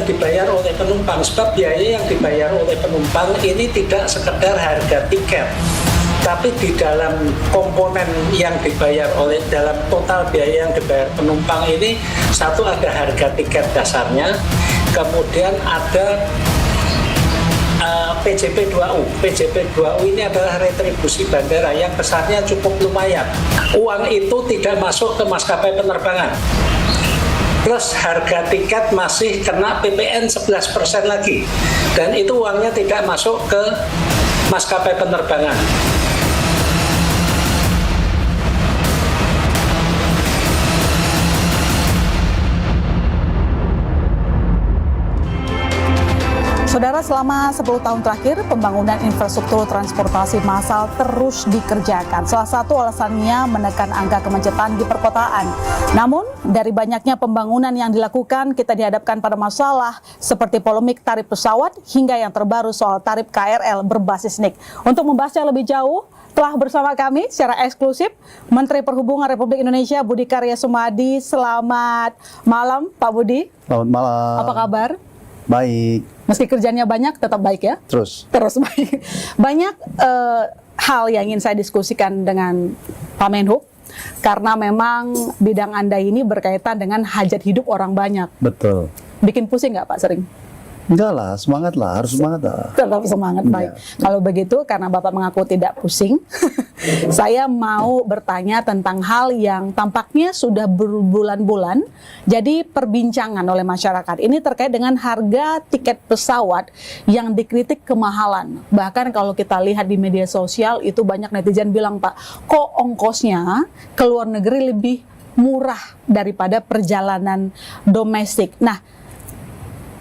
dibayar oleh penumpang, sebab biaya yang dibayar oleh penumpang ini tidak sekedar harga tiket, tapi di dalam komponen yang dibayar oleh dalam total biaya yang dibayar penumpang ini, satu ada harga tiket dasarnya, kemudian ada PJP2U. PJP2U ini adalah retribusi bandara yang besarnya cukup lumayan. Uang itu tidak masuk ke maskapai penerbangan. Plus harga tiket masih kena PPN 11% lagi. Dan itu uangnya tidak masuk ke maskapai penerbangan. Saudara, selama 10 tahun terakhir, pembangunan infrastruktur transportasi massal terus dikerjakan. Salah satu alasannya menekan angka kemacetan di perkotaan. Namun, dari banyaknya pembangunan yang dilakukan, kita dihadapkan pada masalah seperti polemik tarif pesawat hingga yang terbaru soal tarif KRL berbasis NIK. Untuk membahasnya lebih jauh, telah bersama kami secara eksklusif Menteri Perhubungan Republik Indonesia Budi Karya Sumadi. Selamat malam, Pak Budi. Selamat malam. Apa kabar? Baik. Meski kerjanya banyak, tetap baik ya? Terus baik. Banyak hal yang ingin saya diskusikan dengan Pak Menhub, karena memang bidang Anda ini berkaitan dengan hajat hidup orang banyak. betul. Bikin pusing nggak Pak sering? Enggak lah, semangat lah, harus semangat lah. Tetap semangat, baik. Kalau begitu, karena Bapak mengaku tidak pusing, saya mau bertanya tentang hal yang tampaknya sudah berbulan-bulan jadi perbincangan oleh masyarakat. Ini terkait dengan harga tiket pesawat yang dikritik kemahalan. Bahkan kalau kita lihat di media sosial, itu banyak netizen bilang, Pak, kok ongkosnya ke luar negeri lebih murah daripada perjalanan domestik. Nah,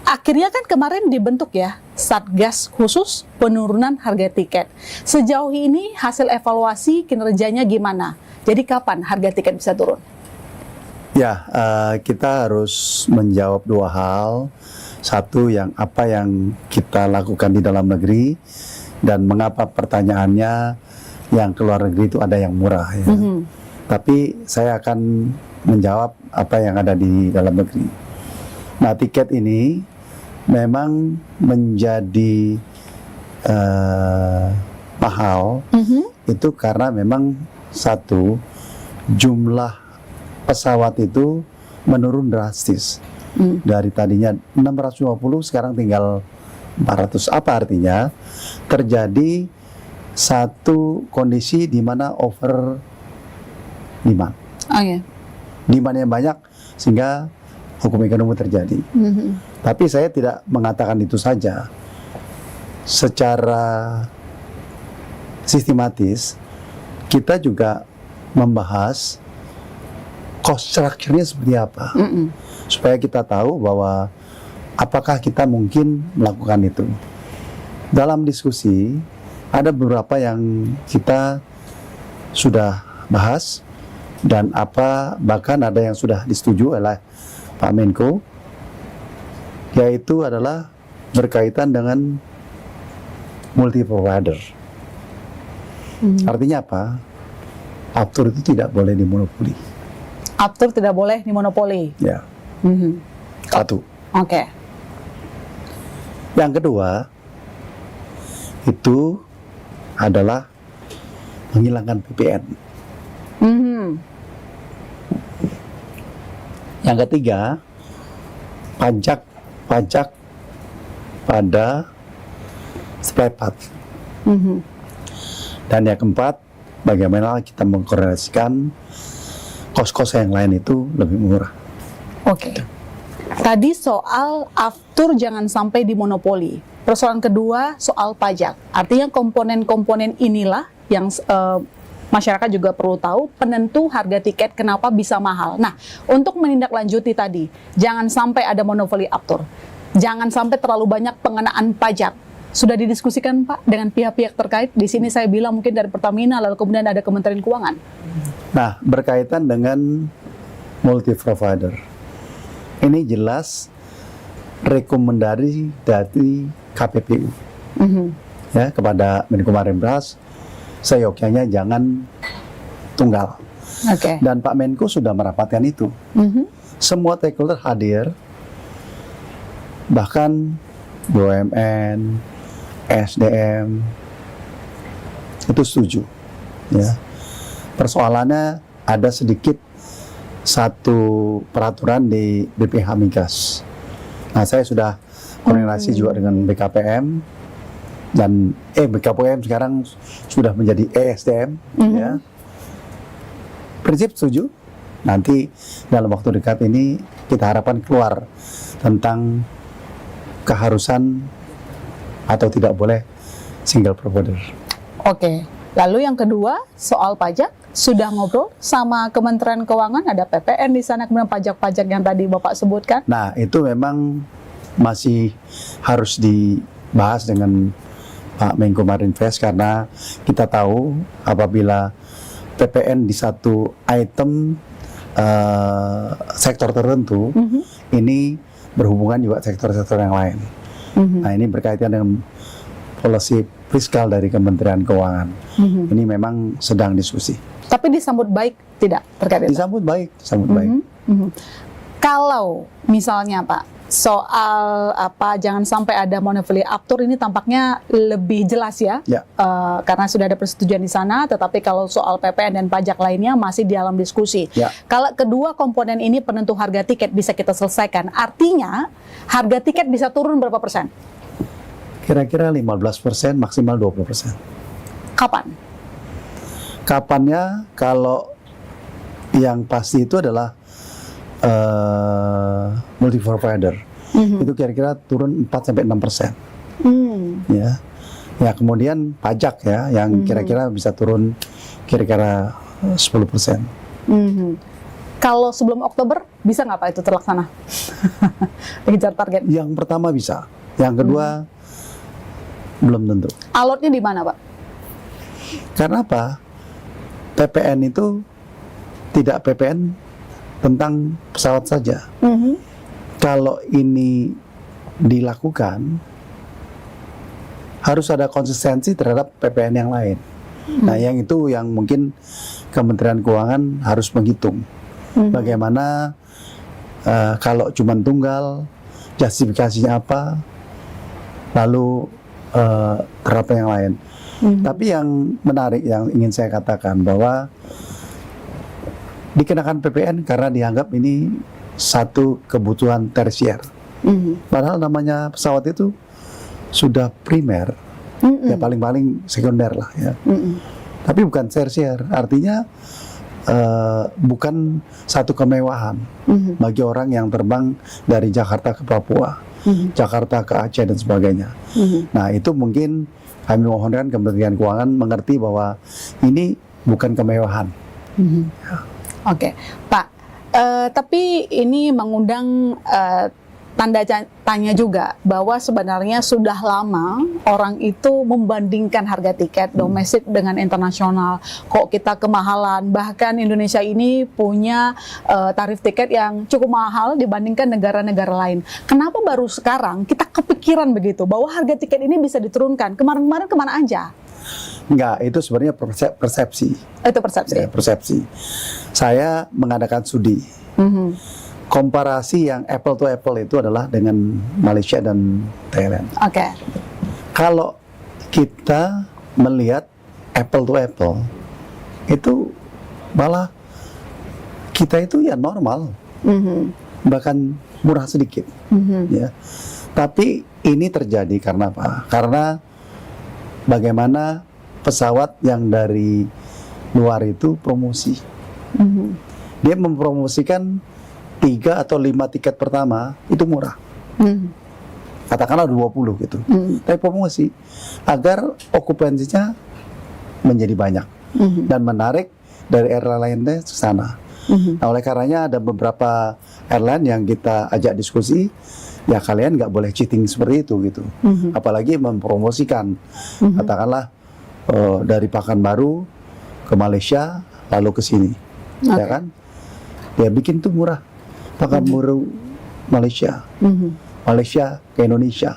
akhirnya kan kemarin dibentuk ya Satgas khusus penurunan harga tiket. Sejauh ini hasil evaluasi kinerjanya gimana? Jadi kapan harga tiket bisa turun? Ya, kita harus menjawab dua hal. Satu, apa yang kita lakukan di dalam negeri, dan mengapa pertanyaannya yang ke luar negeri itu ada yang murah ya. Tapi saya akan menjawab apa yang ada di dalam negeri. Nah, tiket ini memang menjadi mahal itu karena memang satu, jumlah pesawat itu menurun drastis. Dari tadinya 650 sekarang tinggal 400. Apa artinya? Terjadi satu kondisi di mana over demand. Demand yang banyak sehingga hukum ekonomi terjadi. Tapi saya tidak mengatakan itu saja. Secara sistematis, kita juga membahas cost structure-nya seperti apa. Supaya kita tahu bahwa apakah kita mungkin melakukan itu. Dalam diskusi, ada beberapa yang kita sudah bahas, dan bahkan ada yang sudah disetujui oleh Pak Menko, yaitu adalah berkaitan dengan multi provider. Artinya apa? Aftur itu tidak boleh dimonopoli. Aftur tidak boleh dimonopoli. Ya. Satu. Oke. Yang kedua, itu adalah menghilangkan PPN. Yang ketiga, pajak pada spare part. Dan yang keempat, bagaimana kita mengkoordinasikan kos-kos yang lain itu lebih murah. Oke. Tadi soal aftur jangan sampai dimonopoli. Persoalan kedua soal pajak. Artinya komponen-komponen inilah yang masyarakat juga perlu tahu penentu harga tiket kenapa bisa mahal. Nah, untuk menindaklanjuti tadi, jangan sampai ada monopoli aftur. Jangan sampai terlalu banyak pengenaan pajak. Sudah didiskusikan Pak dengan pihak-pihak terkait? Di sini saya bilang mungkin dari Pertamina, lalu kemudian ada Kementerian Keuangan. Nah, berkaitan dengan multi provider. Ini jelas rekomendasi dari KPPU ya kepada Menko Marembras, seyogyanya jangan tunggal. Dan Pak Menko sudah merapatkan itu. Semua stakeholder hadir bahkan BUMN, SDM itu setuju. Ya. Persoalannya ada sedikit satu peraturan di BPH Migas. Nah, saya sudah koordinasi juga dengan BKPM dan BKPM sekarang sudah menjadi ESDM. Ya. Prinsip setuju. Nanti dalam waktu dekat ini kita harapkan keluar tentang keharusan atau tidak boleh single provider. Oke. Lalu yang kedua, soal pajak, sudah ngobrol sama Kementerian Keuangan, ada PPN di sana, kemudian pajak-pajak yang tadi Bapak sebutkan? Nah, itu memang masih harus dibahas dengan Pak Menko Marinvest, karena kita tahu apabila PPN di satu item sektor tertentu, ini berhubungan juga sektor-sektor yang lain. Nah, ini berkaitan dengan policy fiskal dari Kementerian Keuangan. Ini memang sedang diskusi. Tapi disambut baik tidak terkait itu? Disambut baik, disambut baik. Kalau misalnya Pak, soal jangan sampai ada monopoly aftur, ini tampaknya lebih jelas ya, karena sudah ada persetujuan di sana. Tetapi kalau soal PPN dan pajak lainnya masih di dalam diskusi. Kalau kedua komponen ini penentu harga tiket bisa kita selesaikan, artinya harga tiket bisa turun berapa persen? Kira-kira 15%, maksimal 20%. Kapan? Kapannya, kalau yang pasti itu adalah multi provider. Itu kira-kira turun 4-6%. Ya. Ya, kemudian pajak ya, yang kira-kira bisa turun kira-kira 10%. Kalau sebelum Oktober, bisa nggak Pak itu terlaksana? Mengejar target? Yang pertama bisa, yang kedua belum tentu. Alotnya di mana Pak? Karena apa? PPN itu tidak PPN tentang pesawat saja. Kalau ini dilakukan, harus ada konsistensi terhadap PPN yang lain. Nah, yang itu yang mungkin Kementerian Keuangan harus menghitung. Bagaimana kalau cuma tunggal, justifikasinya apa, lalu terhadap yang lain. Tapi yang menarik yang ingin saya katakan bahwa dikenakan PPN karena dianggap ini satu kebutuhan tersier. Padahal namanya pesawat itu sudah primer, ya paling-paling sekunder lah ya. Tapi bukan tersier, artinya bukan satu kemewahan bagi orang yang terbang dari Jakarta ke Papua, Jakarta ke Aceh dan sebagainya. Nah, itu mungkin kami mohonkan Kementerian Keuangan mengerti bahwa ini bukan kemewahan. Oke, Pak. Tapi ini mengundang tanda tanya juga bahwa sebenarnya sudah lama orang itu membandingkan harga tiket domestik dengan internasional. Kok kita kemahalan? Bahkan Indonesia ini punya tarif tiket yang cukup mahal dibandingkan negara-negara lain. Kenapa baru sekarang kita kepikiran begitu bahwa harga tiket ini bisa diturunkan? Kemarin-kemarin kemana aja? Enggak, itu sebenarnya persepsi. Itu persepsi. Ya, persepsi. Saya mengadakan studi. Komparasi yang apple to apple itu adalah dengan Malaysia dan Thailand. Oke. Kalau kita melihat apple to apple, itu malah kita itu ya normal, bahkan murah sedikit. Ya. Tapi ini terjadi karena apa? Karena bagaimana pesawat yang dari luar itu promosi. Dia mempromosikan 3 atau 5 tiket pertama itu murah. Katakanlah 20 gitu. Tapi promosi agar okupansinya menjadi banyak dan menarik dari airline lainnya ke sana. Nah, oleh karenanya ada beberapa airline yang kita ajak diskusi, ya kalian nggak boleh cheating seperti itu gitu. Apalagi mempromosikan katakanlah dari Pekanbaru ke Malaysia lalu ke sini. Ya kan? Dia bikin tuh murah. Pekanbaru Malaysia, Malaysia ke Indonesia,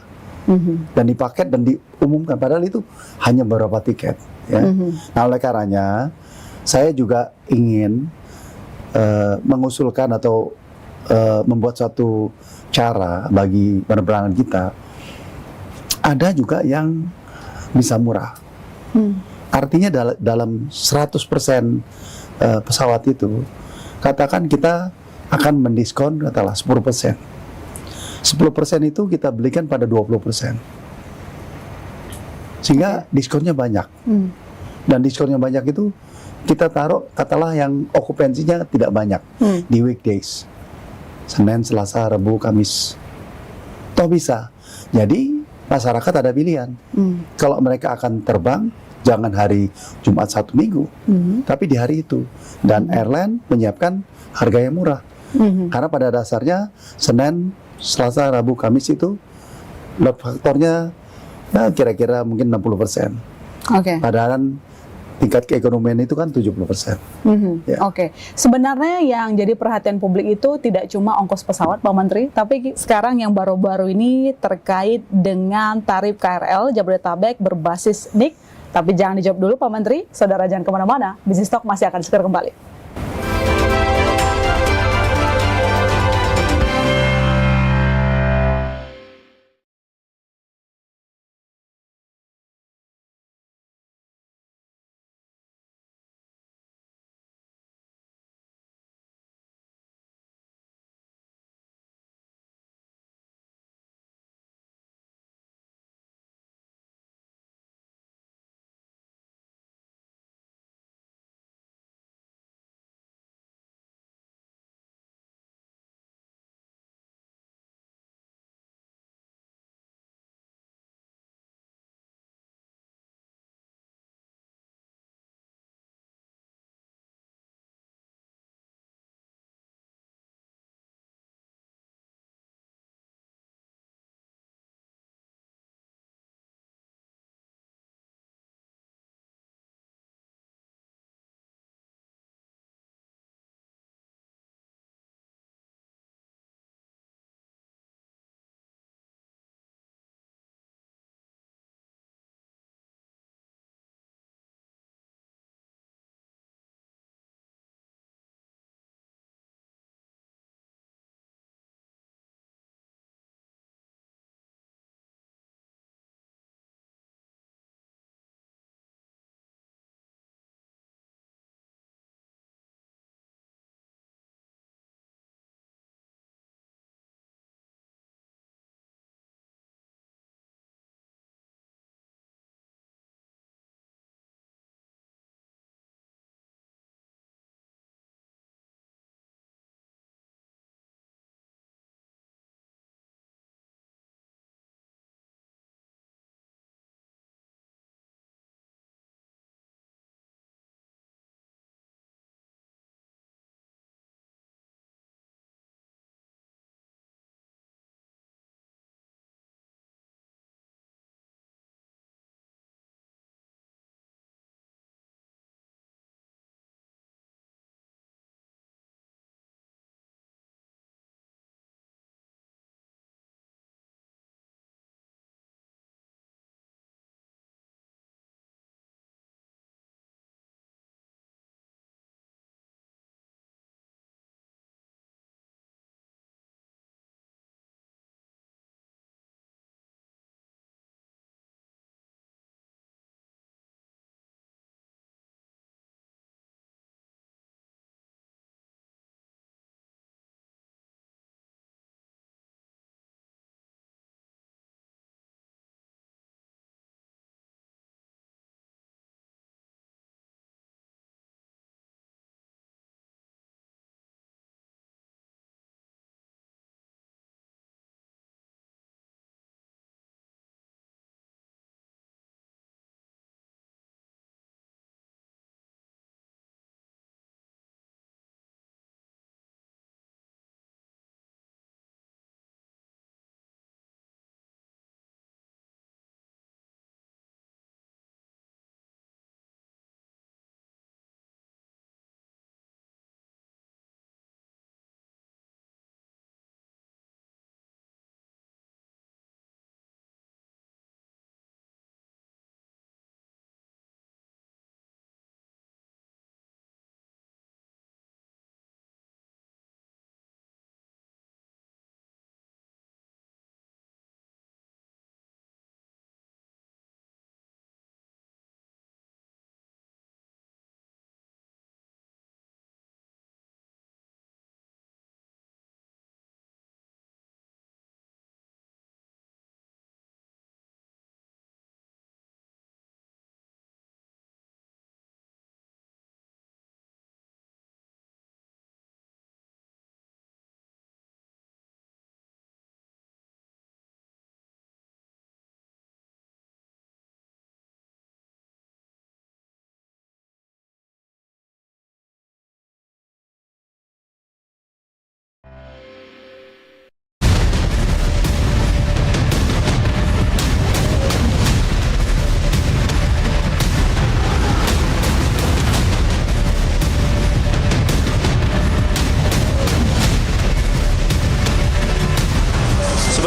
dan dipaket dan diumumkan. Padahal itu hanya beberapa tiket. Ya. Nah, oleh karenanya saya juga ingin mengusulkan atau membuat suatu cara bagi penerbangan kita, ada juga yang bisa murah. Artinya dalam 100% pesawat itu, katakan kita akan mendiskon katakanlah 10%. 10% itu kita belikan pada 20%. Sehingga diskonnya banyak. Dan diskonnya banyak itu kita taruh katakanlah yang okupansinya tidak banyak di weekdays. Senin, Selasa, Rabu, Kamis. Toh bisa. Jadi masyarakat ada pilihan. Kalau mereka akan terbang, jangan hari Jumat Sabtu Minggu, tapi di hari itu. Dan airline menyiapkan harga yang murah. Karena pada dasarnya Senin, Selasa, Rabu, Kamis itu load faktornya kira-kira mungkin 60%. Padahal tingkat keekonomian itu kan 70%. Ya. Sebenarnya yang jadi perhatian publik itu tidak cuma ongkos pesawat, Pak Menteri, tapi sekarang yang baru-baru ini terkait dengan tarif KRL Jabodetabek berbasis NIK. Tapi jangan dijawab dulu, Pak Menteri. Saudara jangan kemana-mana. Bisnis Talk masih akan segera kembali.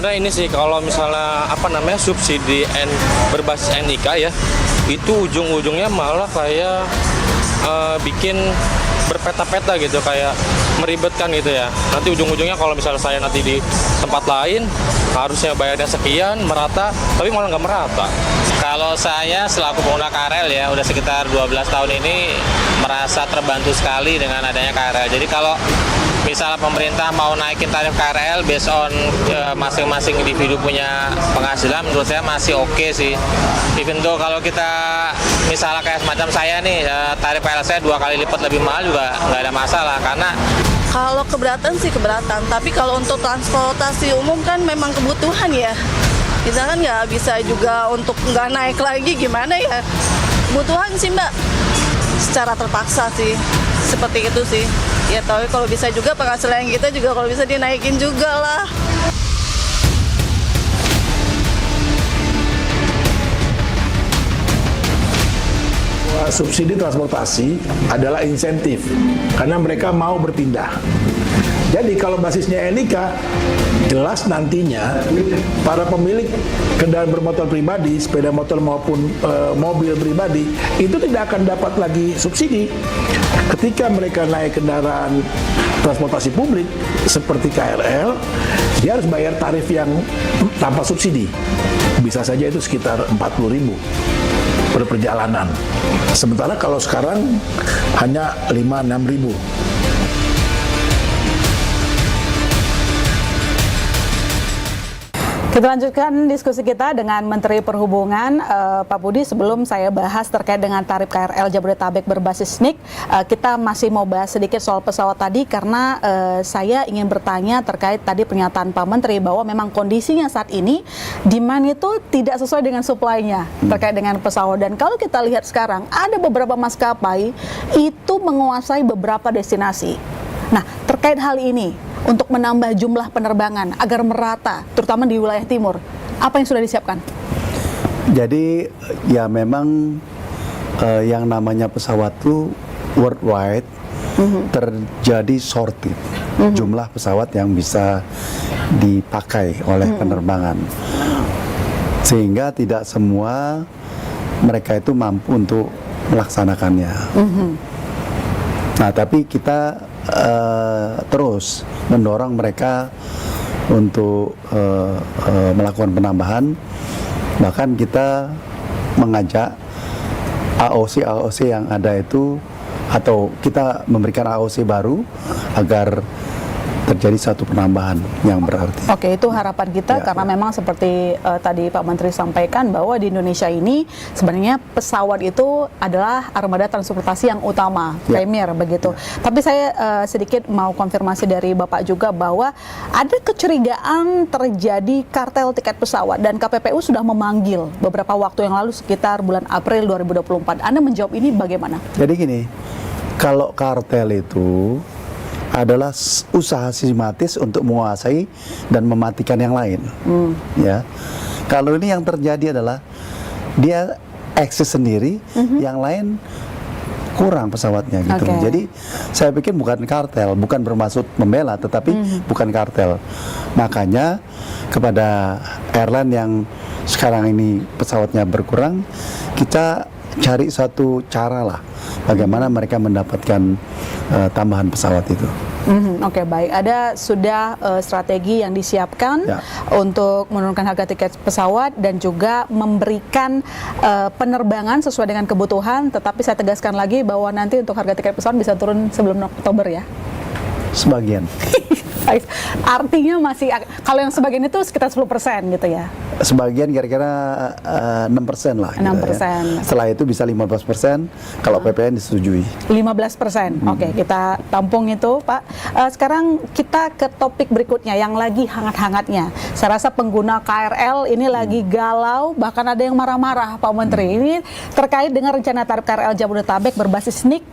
sebenarnya ini sih kalau misalnya subsidi berbasis NIK ya, itu ujung-ujungnya malah kayak bikin berpeta-peta gitu, kayak meribetkan gitu ya. Nanti ujung-ujungnya kalau misalnya saya nanti di tempat lain harusnya bayarnya sekian, merata, tapi malah nggak merata. Kalau saya selaku pengguna KRL ya, udah sekitar 12 tahun ini merasa terbantu sekali dengan adanya KRL. Jadi kalau misalnya pemerintah mau naikin tarif KRL based on masing-masing individu punya penghasilan, menurut saya masih oke sih. Even though kalau kita misalnya kayak semacam saya nih, tarif KRL saya 2 kali lipat lebih mahal juga nggak ada masalah, karena kalau keberatan sih keberatan, tapi kalau untuk transportasi umum kan memang kebutuhan ya. Kita kan nggak bisa juga untuk nggak naik lagi, gimana ya. Kebutuhan sih Mbak, secara terpaksa sih, seperti itu sih. Ya tapi kalau bisa juga penghasilan kita juga kalau bisa dinaikin juga lah. Subsidi transportasi adalah insentif karena mereka mau berpindah. Jadi kalau basisnya NIK, jelas nantinya para pemilik kendaraan bermotor pribadi, sepeda motor maupun mobil pribadi itu tidak akan dapat lagi subsidi. Ketika mereka naik kendaraan transportasi publik seperti KRL, dia harus bayar tarif yang tanpa subsidi. Bisa saja itu sekitar 40.000 per perjalanan. Sementara kalau sekarang hanya 5-6 ribu. Kita lanjutkan diskusi kita dengan Menteri Perhubungan, Pak Budi. Sebelum saya bahas terkait dengan tarif KRL Jabodetabek berbasis NIK, kita masih mau bahas sedikit soal pesawat tadi, karena saya ingin bertanya terkait tadi pernyataan Pak Menteri bahwa memang kondisinya saat ini demand itu tidak sesuai dengan supply-nya terkait dengan pesawat. Dan kalau kita lihat sekarang, ada beberapa maskapai itu menguasai beberapa destinasi. Nah, terkait hal ini, untuk menambah jumlah penerbangan agar merata, terutama di wilayah timur, apa yang sudah disiapkan? Jadi ya memang yang namanya pesawat itu worldwide terjadi shortage jumlah pesawat yang bisa dipakai oleh penerbangan, sehingga tidak semua mereka itu mampu untuk melaksanakannya. Nah, tapi kita terus mendorong mereka untuk melakukan penambahan. Bahkan kita mengajak AOC yang ada itu, atau kita memberikan AOC baru agar terjadi satu penambahan yang berarti. Oke, itu harapan kita, karena memang seperti tadi Pak Menteri sampaikan bahwa di Indonesia ini sebenarnya pesawat itu adalah armada transportasi yang utama, premier begitu. Tapi saya sedikit mau konfirmasi dari Bapak juga bahwa ada kecurigaan terjadi kartel tiket pesawat, dan KPPU sudah memanggil beberapa waktu yang lalu sekitar bulan April 2024. Anda menjawab ini bagaimana? Jadi gini, kalau kartel itu adalah usaha sistematis untuk menguasai dan mematikan yang lain. Ya, kalau ini yang terjadi adalah dia eksis sendiri, yang lain kurang pesawatnya gitu. Jadi saya pikir bukan kartel, bukan bermaksud membela, tetapi bukan kartel. Makanya kepada airline yang sekarang ini pesawatnya berkurang, kita cari satu cara lah bagaimana mereka mendapatkan tambahan pesawat itu. Oke, baik. Ada sudah strategi yang disiapkan untuk menurunkan harga tiket pesawat dan juga memberikan penerbangan sesuai dengan kebutuhan. Tetapi saya tegaskan lagi bahwa nanti untuk harga tiket pesawat bisa turun sebelum Oktober ya. Sebagian. Artinya masih, kalau yang sebagian itu sekitar 10% gitu ya? Sebagian kira-kira 6% lah. 6%. Gitu ya. Setelah itu bisa 15% kalau PPN disetujui. 15%. Oke, kita tampung itu, Pak. Sekarang kita ke topik berikutnya yang lagi hangat-hangatnya. Saya rasa pengguna KRL ini lagi galau, bahkan ada yang marah-marah, Pak Menteri. Ini terkait dengan rencana tarif KRL Jabodetabek berbasis NIK.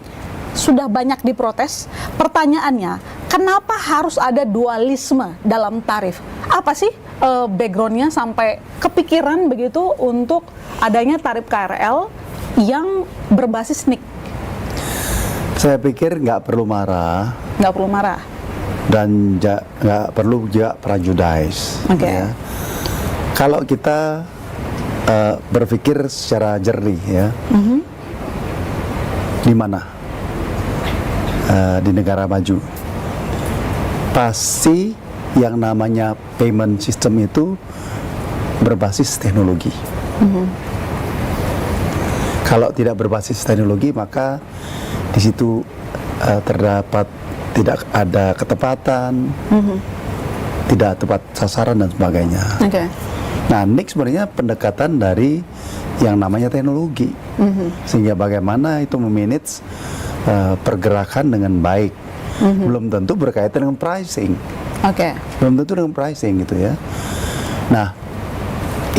Sudah banyak diprotes. Pertanyaannya, kenapa harus ada dualisme dalam tarif? Apa sih backgroundnya sampai kepikiran begitu untuk adanya tarif KRL yang berbasis NIK? Saya pikir nggak perlu marah. Nggak perlu marah. Dan nggak perlu juga prejudice. Oke. Ya. Kalau kita berpikir secara jernih ya, di mana di negara maju pasti yang namanya payment system itu berbasis teknologi. Kalau tidak berbasis teknologi, maka di situ terdapat tidak ada ketepatan, tidak tepat sasaran dan sebagainya. Oke. Nah, NIK sebenarnya pendekatan dari yang namanya teknologi, sehingga bagaimana itu memanage pergerakan dengan baik. Belum tentu berkaitan dengan pricing. Oke. Belum tentu dengan pricing gitu ya. Nah,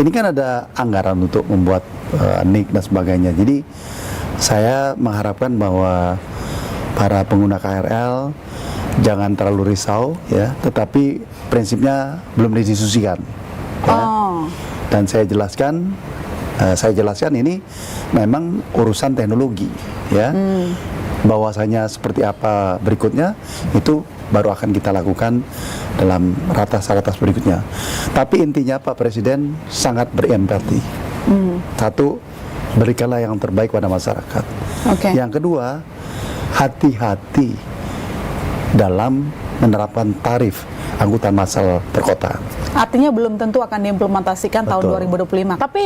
ini kan ada anggaran untuk membuat NIK dan sebagainya. Jadi saya mengharapkan bahwa para pengguna KRL jangan terlalu risau ya, tetapi prinsipnya belum didiskusikan. Ya. Oh. Dan saya jelaskan ini memang urusan teknologi ya. Bahwasanya seperti apa berikutnya itu baru akan kita lakukan dalam ratas-ratas berikutnya. Tapi intinya Pak Presiden sangat berempati. Satu, berikanlah yang terbaik pada masyarakat. Oke. Yang kedua, hati-hati dalam menerapkan tarif angkutan massal perkotaan. Artinya belum tentu akan diimplementasikan tahun Betul. 2025. Tapi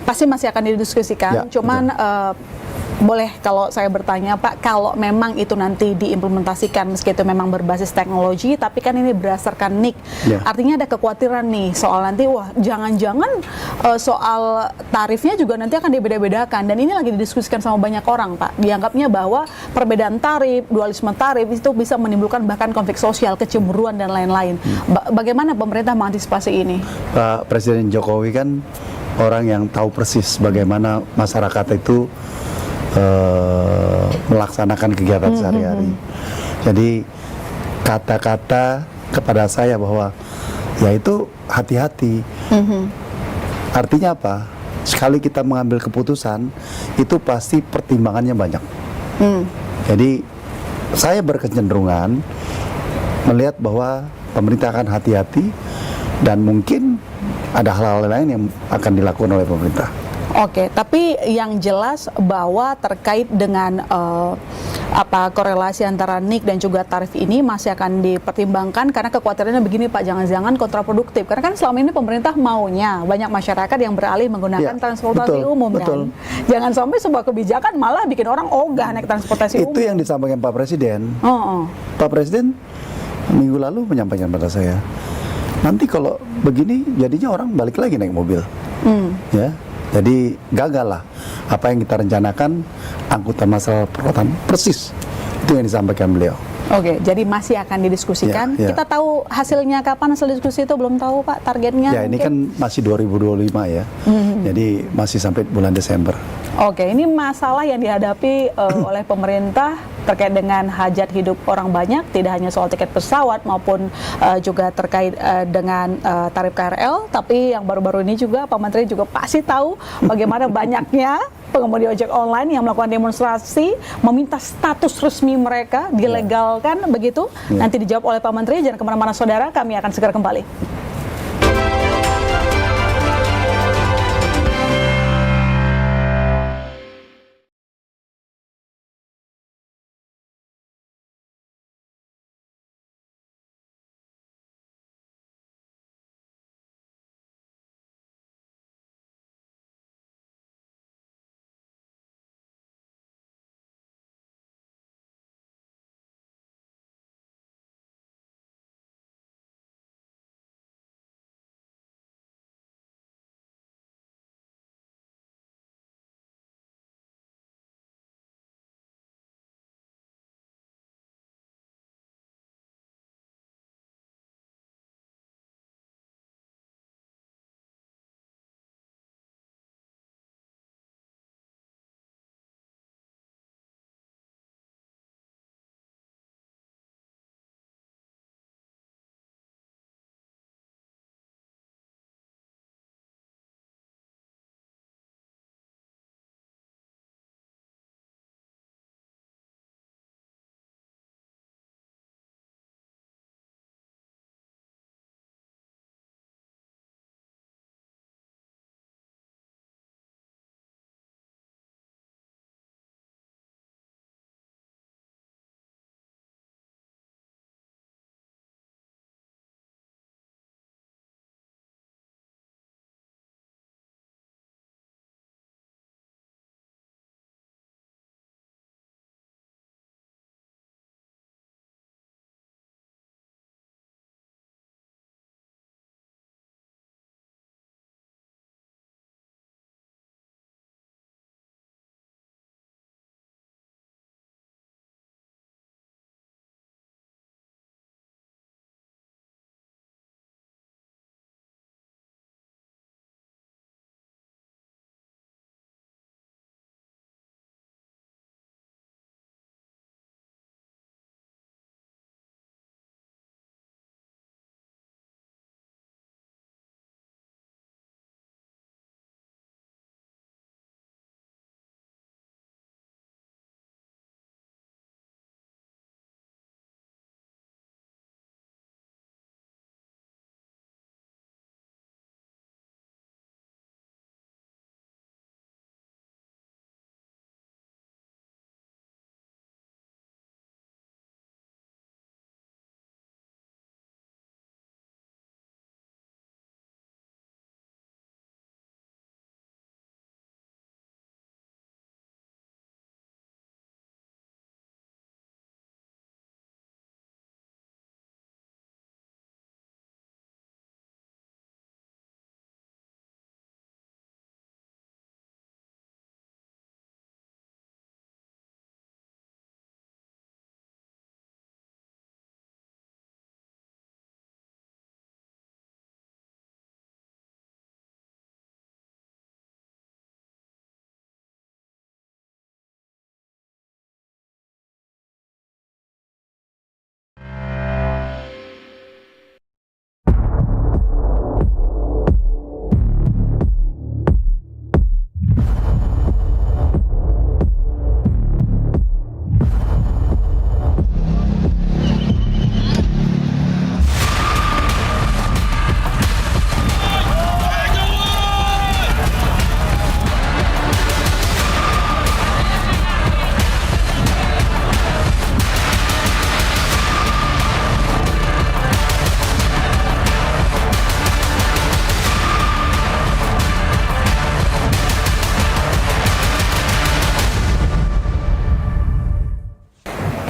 pasti masih akan didiskusikan. Ya, Cuman boleh kalau saya bertanya Pak, kalau memang itu nanti diimplementasikan meski itu memang berbasis teknologi, tapi kan ini berdasarkan NIK. Ya. Artinya ada kekhawatiran nih soal nanti, wah jangan-jangan soal tarifnya juga nanti akan dibeda-bedakan. Dan ini lagi didiskusikan sama banyak orang Pak. Dianggapnya bahwa perbedaan tarif, dualisme tarif itu bisa menimbulkan bahkan konflik sosial, kecemburuan dan lain-lain. Bagaimana pemerintah mengantisipasi ini? Pak Presiden Jokowi kan orang yang tahu persis bagaimana masyarakat itu melaksanakan kegiatan sehari-hari. Jadi kata-kata kepada saya bahwa ya itu hati-hati. Artinya apa? Sekali kita mengambil keputusan itu pasti pertimbangannya banyak. Jadi saya berkecenderungan melihat bahwa pemerintah akan hati-hati dan mungkin ada hal-hal lain yang akan dilakukan oleh pemerintah. Oke, tapi yang jelas bahwa terkait dengan korelasi antara NIK dan juga tarif ini masih akan dipertimbangkan karena kekhawatirannya begini Pak, jangan-jangan kontraproduktif. Karena kan selama ini pemerintah maunya banyak masyarakat yang beralih menggunakan transportasi umum kan. Jangan sampai sebuah kebijakan malah bikin orang ogah naik transportasi umum. Itu yang disampaikan Pak Presiden. Pak Presiden minggu lalu menyampaikan pada saya, nanti kalau begini jadinya orang balik lagi naik mobil. Ya. Jadi gagal lah apa yang kita rencanakan angkutan massal perkotaan persis itu yang disampaikan beliau. Oke, jadi masih akan didiskusikan. Ya. Kita tahu hasilnya kapan hasil diskusi itu belum tahu Pak, targetnya? Ya ini kan masih 2025 ya, jadi masih sampai bulan Desember. Oke, ini masalah yang dihadapi oleh pemerintah terkait dengan hajat hidup orang banyak, tidak hanya soal tiket pesawat maupun juga terkait dengan tarif KRL, tapi yang baru-baru ini juga Pak Menteri juga pasti tahu bagaimana banyaknya pengemudi ojek online yang melakukan demonstrasi meminta status resmi mereka dilegalkan begitu. Nanti dijawab oleh Pak Menteri, jangan kemana-mana saudara, kami akan segera kembali.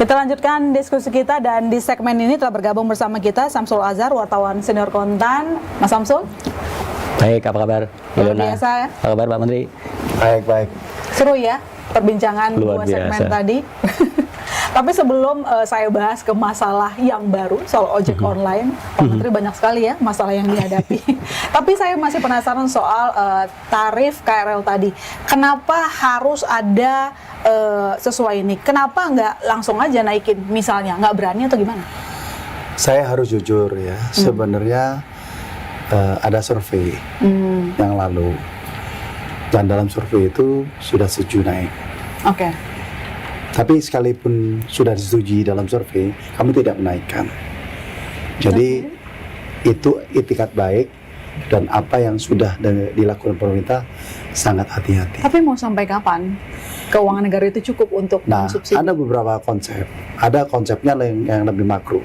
Kita lanjutkan diskusi kita, dan di segmen ini telah bergabung bersama kita Samsul Azhar, wartawan senior Kontan. Mas Samsul. Baik, apa kabar? Luar biasa ya. Apa kabar Pak Menteri? Baik. Seru ya perbincangan Luar dua segmen biasa. tadi. Tapi sebelum saya bahas ke masalah yang baru soal ojek online, Pak Menteri banyak sekali ya masalah yang dihadapi. Tapi saya masih penasaran soal tarif KRL tadi. Kenapa harus ada sesuai ini? Kenapa nggak langsung aja naikin misalnya? Nggak berani atau gimana? Saya harus jujur ya, sebenarnya ada survei yang lalu, dan dalam survei itu sudah setuju naik. Oke. Tapi sekalipun sudah disetujui dalam survei, kami tidak menaikkan. Jadi itu itikat baik, dan apa yang sudah dilakukan pemerintah sangat hati-hati. Tapi mau sampai kapan keuangan negara itu cukup untuk Nah, mensubsidi? ada beberapa konsep. Ada konsepnya yang lebih makro.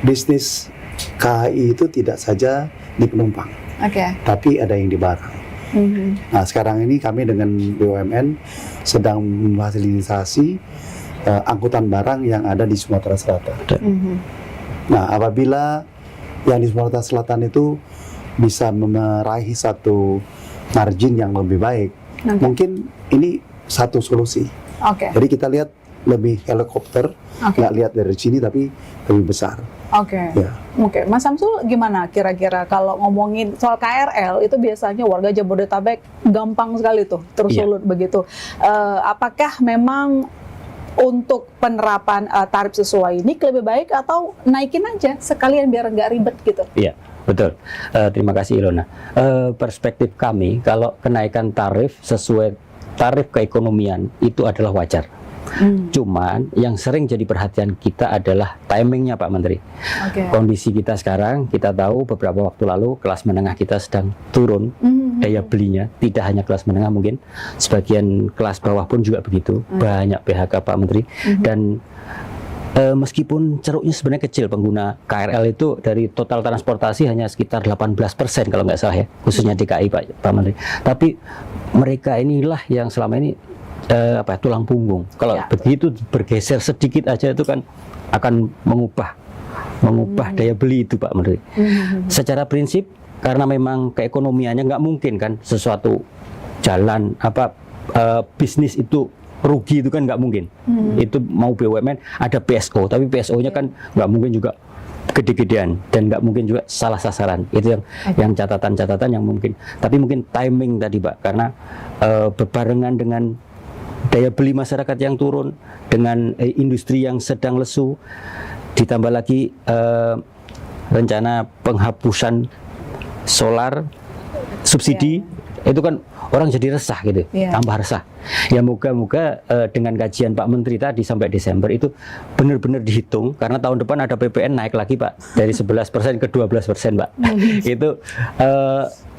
Bisnis KAI itu tidak saja di penumpang, Oke. tapi ada yang di barang. Nah, sekarang ini kami dengan BUMN sedang memfasilitasi angkutan barang yang ada di Sumatera Selatan. Nah, apabila yang di Sumatera Selatan itu bisa meraih satu margin yang lebih baik, mungkin ini satu solusi. Oke. Jadi kita lihat lebih helikopter, nggak lihat dari sini tapi lebih besar. Oke. Ya. Oke, Mas Samsul gimana kira-kira kalau ngomongin soal KRL itu biasanya warga Jabodetabek gampang sekali tuh tersulut begitu. Apakah memang untuk penerapan tarif sesuai ini lebih baik atau naikin aja sekalian biar nggak ribet gitu? Iya, betul. Terima kasih Ilona. Perspektif kami, kalau kenaikan tarif sesuai tarif keekonomian itu adalah wajar. Cuman yang sering jadi perhatian kita adalah timingnya Pak Menteri. Kondisi kita sekarang, kita tahu beberapa waktu lalu kelas menengah kita sedang turun daya belinya. Tidak hanya kelas menengah, mungkin sebagian kelas bawah pun juga begitu. Banyak PHK Pak Menteri. Dan meskipun ceruknya sebenarnya kecil, pengguna KRL itu dari total transportasi hanya sekitar 18% kalau nggak salah ya, khususnya DKI Pak Menteri. Tapi mereka inilah yang selama ini tulang punggung. Kalau begitu bergeser sedikit aja itu kan akan mengubah daya beli itu Pak Menteri. Secara prinsip, karena memang keekonomiannya nggak mungkin kan sesuatu jalan bisnis itu rugi, itu kan nggak mungkin. Itu mau BUMN ada PSO, tapi PSO-nya kan nggak mungkin juga gede-gedean dan nggak mungkin juga salah sasaran. Itu yang catatan-catatan yang mungkin. Tapi mungkin timing tadi Pak, karena berbarengan dengan daya beli masyarakat yang turun, dengan industri yang sedang lesu, ditambah lagi rencana penghapusan solar subsidi, itu kan orang jadi resah gitu, tambah resah. Ya moga-moga dengan kajian Pak Menteri tadi sampai Desember itu benar-benar dihitung, karena tahun depan ada PPN naik lagi Pak, dari 11% ke 12% Pak. Itu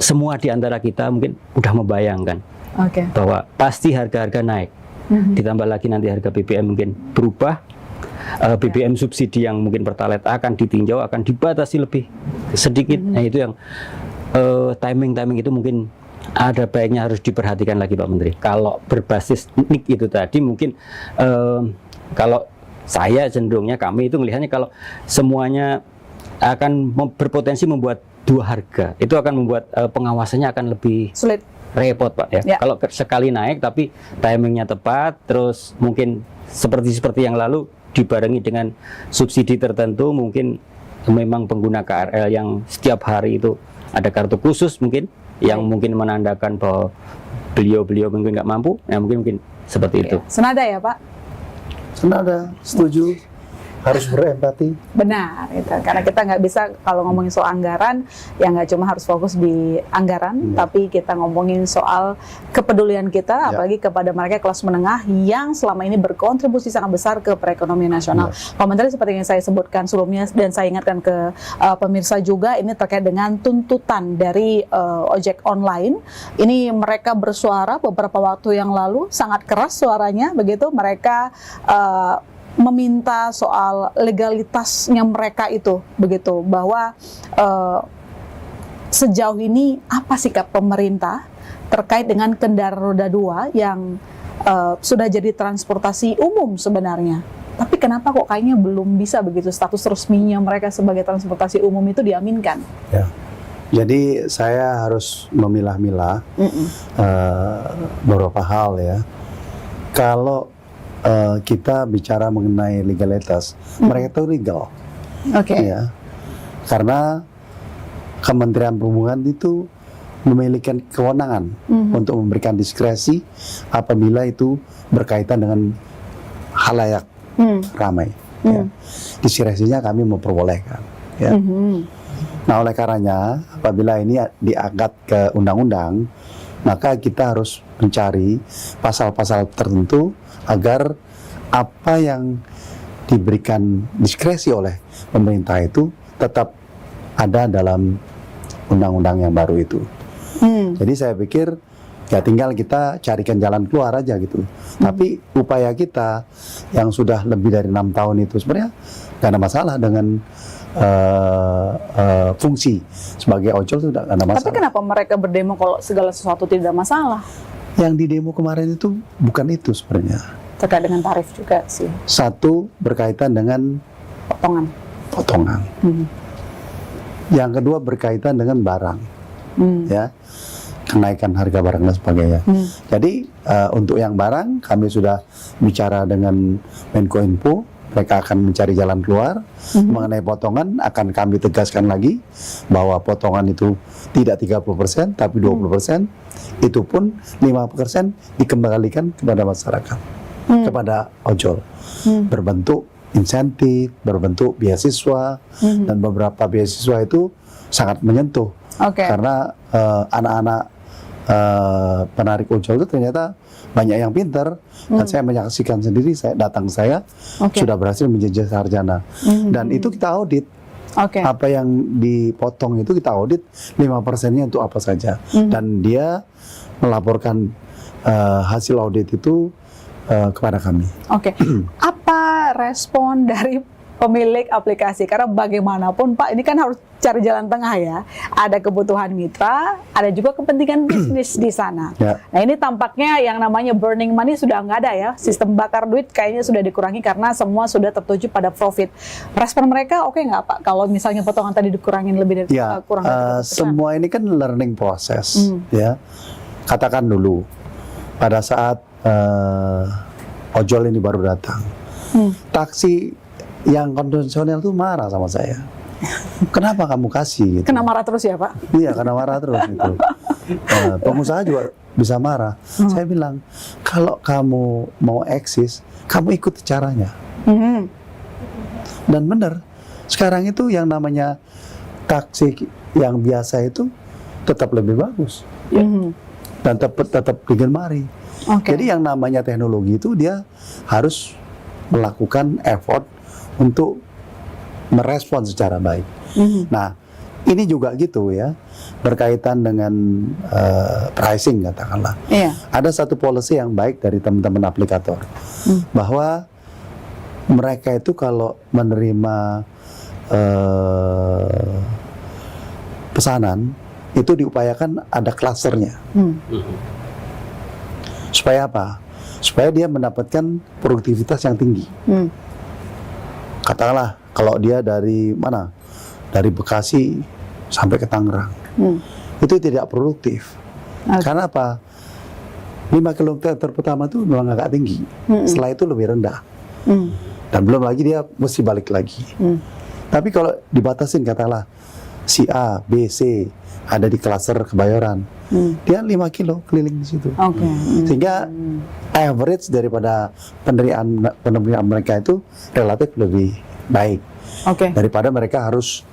semua di antara kita mungkin udah membayangkan bahwa pasti harga-harga naik. Ditambah lagi nanti harga BBM mungkin berubah, BBM subsidi yang mungkin Pertalite akan ditinjau, akan dibatasi lebih sedikit. Nah itu yang timing itu mungkin ada baiknya harus diperhatikan lagi Pak Menteri. Kalau berbasis nik itu tadi mungkin kalau saya cenderungnya, kami itu melihatnya kalau semuanya akan berpotensi membuat dua harga, itu akan membuat pengawasannya akan lebih sulit, repot Pak ya. Kalau sekali naik tapi timingnya tepat, terus mungkin seperti yang lalu dibarengi dengan subsidi tertentu, mungkin memang pengguna KRL yang setiap hari itu ada kartu khusus mungkin yang mungkin menandakan bahwa beliau mungkin nggak mampu, ya mungkin seperti itu. Senada ya Pak? Senada, setuju. Harus berempati. Benar, itu. Karena kita nggak bisa kalau ngomongin soal anggaran, ya nggak cuma harus fokus di anggaran, tapi kita ngomongin soal kepedulian kita, apalagi kepada mereka kelas menengah yang selama ini berkontribusi sangat besar ke perekonomian nasional. Pak Menteri, seperti yang saya sebutkan sebelumnya dan saya ingatkan ke pemirsa juga, ini terkait dengan tuntutan dari ojek online. Ini mereka bersuara beberapa waktu yang lalu, sangat keras suaranya, begitu mereka meminta soal legalitasnya mereka itu, begitu, bahwa sejauh ini apa sikap pemerintah terkait dengan kendaraan roda 2 yang sudah jadi transportasi umum sebenarnya. Tapi kenapa kok kayaknya belum bisa begitu status resminya mereka sebagai transportasi umum itu diaminkan? Ya. Jadi saya harus memilah-milah beberapa hal ya. Kalau kita bicara mengenai legalitas, mereka itu legal. Oke. Ya. Karena Kementerian Perhubungan itu memiliki kewenangan untuk memberikan diskresi apabila itu berkaitan dengan halayak ramai. Ya. Diskresinya kami memperbolehkan. Ya. Nah, oleh karenanya apabila ini diangkat ke undang-undang, maka kita harus mencari pasal-pasal tertentu agar apa yang diberikan diskresi oleh pemerintah itu tetap ada dalam undang-undang yang baru itu. Jadi saya pikir ya tinggal kita carikan jalan keluar aja gitu. Tapi upaya kita yang sudah lebih dari 6 tahun itu sebenarnya nggak ada masalah dengan fungsi sebagai ojol itu tidak ada masalah. Tapi kenapa mereka berdemo kalau segala sesuatu tidak masalah? Yang di demo kemarin itu bukan itu sebenarnya. Terkait dengan tarif juga sih. Satu berkaitan dengan potongan. Yang kedua berkaitan dengan barang, ya, kenaikan harga barang dan sebagainya. Jadi untuk yang barang kami sudah bicara dengan Menkominfo. Mereka akan mencari jalan keluar. Mengenai potongan akan kami tegaskan lagi bahwa potongan itu tidak 30% tapi 20%. Itu pun 5% dikembalikan kepada masyarakat, kepada ojol, berbentuk insentif, berbentuk beasiswa, dan beberapa beasiswa itu sangat menyentuh. Karena anak-anak penarik ojol itu ternyata banyak yang pintar, dan saya menyaksikan sendiri, saya sudah berhasil menjejak sarjana, dan itu kita audit. Apa yang dipotong itu kita audit 5%-nya untuk apa saja, dan dia melaporkan hasil audit itu kepada kami. Apa respon dari pemilik aplikasi? Karena bagaimanapun Pak, ini kan harus cari jalan tengah ya. Ada kebutuhan mitra, ada juga kepentingan bisnis di sana. Nah ini tampaknya yang namanya burning money sudah nggak ada ya. Sistem bakar duit kayaknya sudah dikurangi karena semua sudah tertuju pada profit. Respon mereka oke nggak Pak? Kalau misalnya potongan tadi dikurangin lebih dari kurang dari 30%? Semua ini kan learning process, ya. Katakan dulu pada saat ojol ini baru datang, taksi yang konvensional tuh marah sama saya. Kenapa kamu kasih? Gitu. Kena marah terus ya Pak? Iya, kena marah terus gitu. Pengusaha juga bisa marah. Saya bilang, kalau kamu mau eksis, kamu ikut caranya. Dan benar, sekarang itu yang namanya taksi yang biasa itu tetap lebih bagus. Dan tetap digemari. Jadi yang namanya teknologi itu dia harus melakukan effort untuk merespon secara baik. Nah, ini juga gitu ya, berkaitan dengan pricing katakanlah. Ada satu policy yang baik dari teman-teman aplikator, bahwa mereka itu kalau menerima pesanan itu diupayakan ada klasternya. Supaya apa? Supaya dia mendapatkan produktivitas yang tinggi. Katakanlah kalau dia dari mana? Dari Bekasi sampai ke Tangerang. Itu tidak produktif. Karena apa? 5 km pertama itu memang agak tinggi. Setelah itu lebih rendah. Dan belum lagi dia mesti balik lagi. Tapi kalau dibatasin katakanlah si A, B, C ada di klaster Kebayoran, dia 5 kilo keliling di situ. Sehingga average daripada penerimaan mereka itu relatif lebih baik daripada mereka harus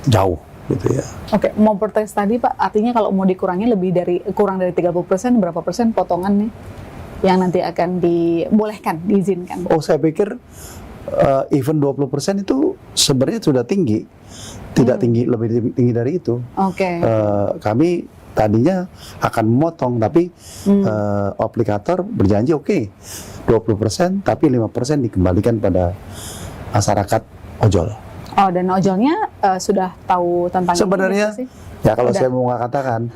jauh gitu ya. Mau protes tadi Pak, artinya kalau mau dikurangi kurang dari 30%, berapa persen potongannya yang nanti akan dibolehkan, diizinkan? Saya pikir even 20% itu sebenarnya sudah tinggi. Tidak tinggi, lebih tinggi dari itu. Kami tadinya akan memotong, tapi aplikator berjanji 20%, tapi 5% dikembalikan pada masyarakat ojol. Dan ojolnya sudah tahu tentang sebenarnya ini sih? Ya kalau saya mau katakan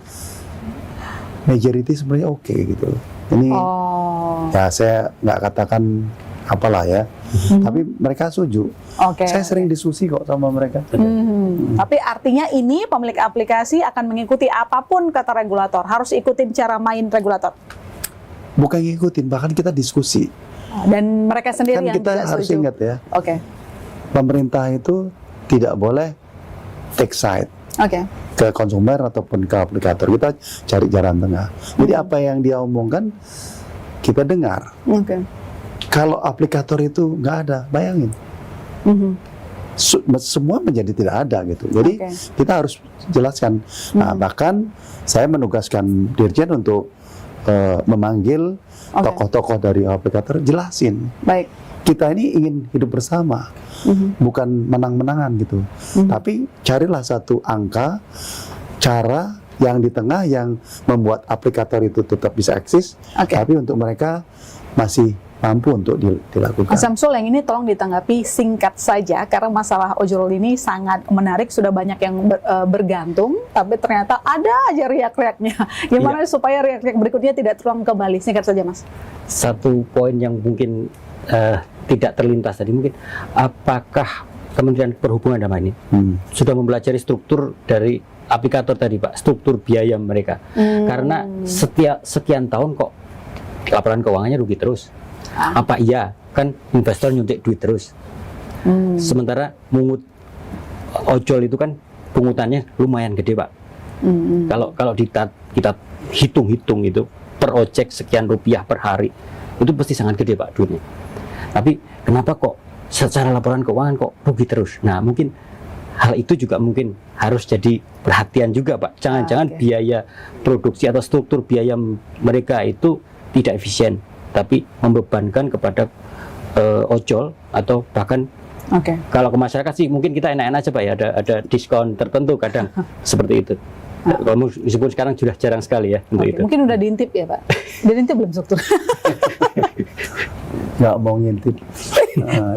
majority sebenarnya gitu. Ini ya saya nggak katakan apalah ya. Tapi mereka setuju. Oke. Saya sering diskusi kok sama mereka. Tapi artinya ini pemilik aplikasi akan mengikuti apapun kata regulator, harus ikutin cara main regulator. Bukan ngikutin, bahkan kita diskusi. Dan mereka sendiri Kan yang kita tidak harus setuju. ingat ya, Oke. pemerintah itu tidak boleh take side Oke. ke konsumer ataupun ke aplikator. Kita cari jalan tengah. Jadi apa yang dia omongkan kita dengar. Oke. Kalau aplikator itu nggak ada, bayangin. Semua menjadi tidak ada gitu. Jadi Oke. kita harus jelaskan. Nah, bahkan saya menugaskan Dirjen untuk memanggil Oke. tokoh-tokoh dari aplikator, jelasin. Baik. Kita ini ingin hidup bersama, bukan menang-menangan gitu. Tapi carilah satu angka, cara yang di tengah yang membuat aplikator itu tetap bisa eksis, Oke. tapi untuk mereka masih mampu untuk dilakukan. Mas Samsul, yang ini tolong ditanggapi singkat saja karena masalah ojol ini sangat menarik, sudah banyak yang bergantung, tapi ternyata ada aja riak-riaknya. Gimana supaya riak-riak berikutnya tidak terulang kembali? Singkat saja, Mas. Satu poin yang mungkin tidak terlintas tadi, mungkin apakah Kementerian Perhubungan dalam ini sudah mempelajari struktur dari aplikator tadi, Pak, struktur biaya mereka. Karena setiap sekian tahun kok laporan keuangannya rugi terus. Apa iya kan investor nyuntik duit terus. Sementara mungut ojol itu kan pungutannya lumayan gede, Pak. Kalau kita hitung-hitung itu per ojek sekian rupiah per hari, itu pasti sangat gede, Pak, duitnya. Tapi kenapa kok secara laporan keuangan kok rugi terus? Nah, mungkin hal itu juga mungkin harus jadi perhatian juga, Pak. Jangan-jangan biaya produksi atau struktur biaya mereka itu tidak efisien, tapi membebankan kepada ojol atau bahkan kalau ke masyarakat sih mungkin kita enak-enak aja, Pak, ya, ada diskon tertentu kadang seperti itu. Kalau meskipun sekarang sudah jarang sekali ya untuk itu. Mungkin udah diintip ya, Pak. Diintip belum struktur? Nggak mau ngintip.